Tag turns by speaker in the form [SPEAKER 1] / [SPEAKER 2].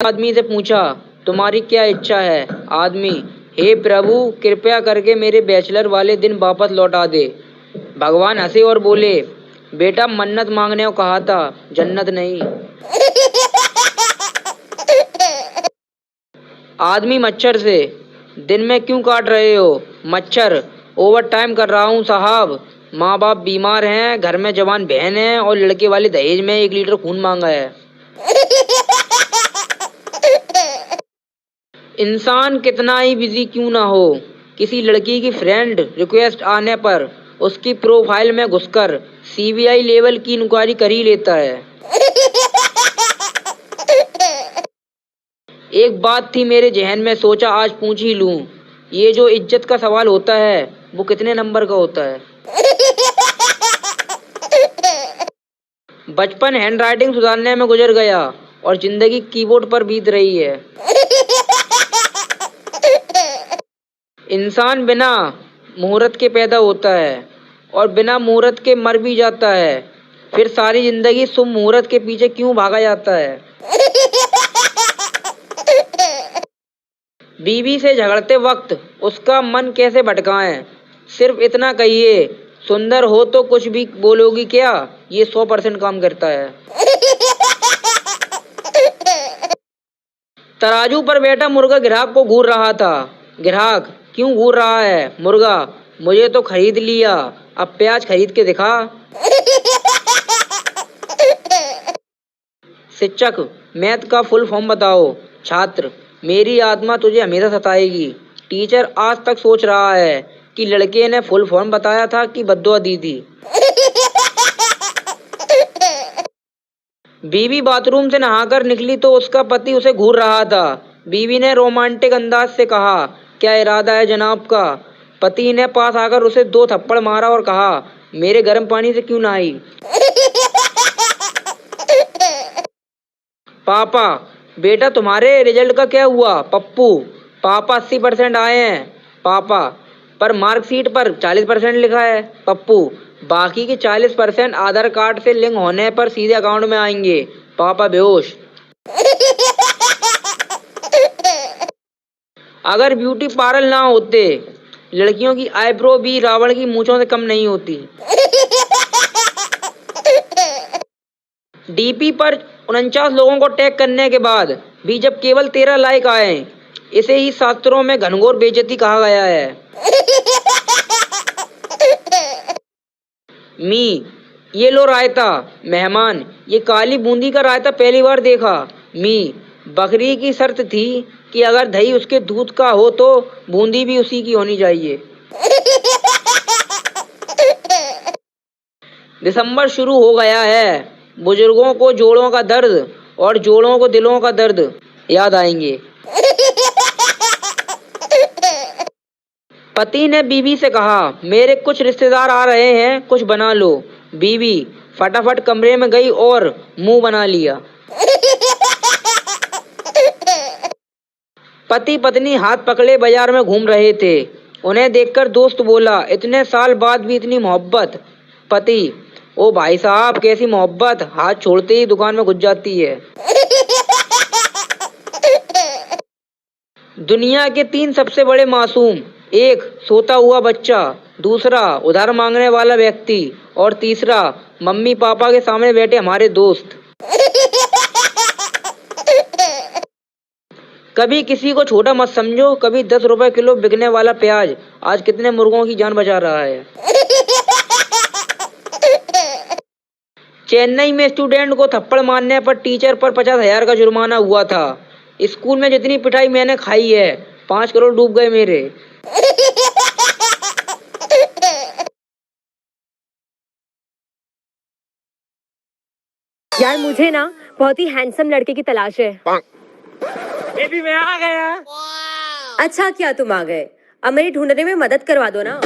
[SPEAKER 1] आदमी से पूछा, तुम्हारी क्या इच्छा है? आदमी, हे प्रभु, कृपया करके मेरे बैचलर वाले दिन वापस लौटा दे। भगवान हंसे और बोले, बेटा मन्नत मांगने को कहा था, जन्नत नहीं। आदमी मच्छर से, दिन में क्यों काट रहे हो? मच्छर, ओवर टाइम कर रहा हूँ साहब। माँ बाप बीमार हैं, घर में जवान बहन है और लड़के वाले दहेज में 1 लीटर खून मांगा है। इंसान कितना ही बिजी क्यों ना हो, किसी लड़की की फ्रेंड रिक्वेस्ट आने पर उसकी प्रोफाइल में घुसकर सीबीआई लेवल की इंक्वायरी कर ही लेता है। एक बात थी मेरे जहन में, सोचा आज पूछ ही लूं, ये जो इज्जत का सवाल होता है वो कितने नंबर का होता है? बचपन हैंडराइटिंग सुधारने में गुजर गया और जिंदगी कीबोर्ड पर बीत रही है। इंसान बिना मुहूर्त के पैदा होता है और बिना मुहूर्त के मर भी जाता है, फिर सारी जिंदगी शुभ मुहूर्त के पीछे क्यों भागा जाता है? बीवी से झगड़ते वक्त उसका मन कैसे भटकाएं? सिर्फ इतना कहिए, सुंदर हो तो कुछ भी बोलोगी क्या? ये 100% काम करता है। तराजू पर बैठा मुर्गा ग्राहक को घूर रहा था। ग्राहक, क्यों घूर रहा है? मुर्गा, मुझे तो खरीद लिया, अब प्याज खरीद के दिखा। शिक्षक, मैथ का फुल फॉर्म बताओ। छात्र, मेरी आत्मा तुझे हमेशा सताएगी। टीचर आज तक सोच रहा है कि लड़के ने फुल फॉर्म बताया था कि बद्दुआ दी थी। बीवी बाथरूम से नहाकर निकली तो उसका पति उसे घूर रहा था। बीवी ने रोमांटिक अंदाज से कहा, क्या इरादा है जनाब का? पति ने पास आकर उसे 2 थप्पड़ मारा और कहा, मेरे गर्म पानी से क्यों नहाई? पापा, बेटा तुम्हारे रिजल्ट का क्या हुआ? पप्पू, पापा 80% आए हैं। पापा, पर मार्कशीट पर 40% लिखा है। पप्पू, बाकी के 40% आधार कार्ड से लिंक होने पर सीधे अकाउंट में आएंगे। पापा बेहोश। अगर ब्यूटी पार्लर ना होते, लड़कियों की आईब्रो भी रावण की मूंछों से कम नहीं होती। डीपी पर 49 लोगों को टैग करने के बाद भी जब केवल 13 लाइक आए, इसे ही शास्त्रों में घनघोर बेइज्जती कहा गया है। मी, ये लो रायता। मेहमान, ये काली बूंदी का रायता पहली बार देखा। मी, बकरी की शर्त थी कि अगर दही उसके दूध का हो तो बूंदी भी उसी की होनी चाहिए। दिसंबर शुरू हो गया है, बुजुर्गों को जोड़ों का दर्द और जोड़ों को दिलों का दर्द याद आएंगे। पति ने बीवी से कहा, मेरे कुछ रिश्तेदार आ रहे हैं, कुछ बना लो। बीवी फटाफट कमरे में गई और मुंह बना लिया। पति पत्नी हाथ पकड़े बाजार में घूम रहे थे। उन्हें देखकर दोस्त बोला, इतने साल बाद भी इतनी मोहब्बत। पति, ओ भाई साहब कैसी मोहब्बत, हाथ छोड़ते ही दुकान में घुस जाती है। दुनिया के 3 सबसे बड़े मासूम, एक सोता हुआ बच्चा, दूसरा उधार मांगने वाला व्यक्ति और तीसरा मम्मी पापा के सामने बैठे हमारे दोस्त। कभी किसी को छोटा मत समझो, कभी 10 रुपए किलो बिकने वाला प्याज आज कितने मुर्गों की जान बचा रहा है। चेन्नई में स्टूडेंट को थप्पड़ मारने पर टीचर पर 50,000 का जुर्माना हुआ था। स्कूल में जितनी पिटाई मैंने खाई है, 5 करोड़ डूब गए मेरे।
[SPEAKER 2] यार मुझे ना बहुत ही हैंडसम लड़के की तलाश है।
[SPEAKER 3] बेबी मैं आ गया।
[SPEAKER 2] अच्छा क्या तुम आ गए? अब मेरी ढूंढने में मदद करवा दो ना।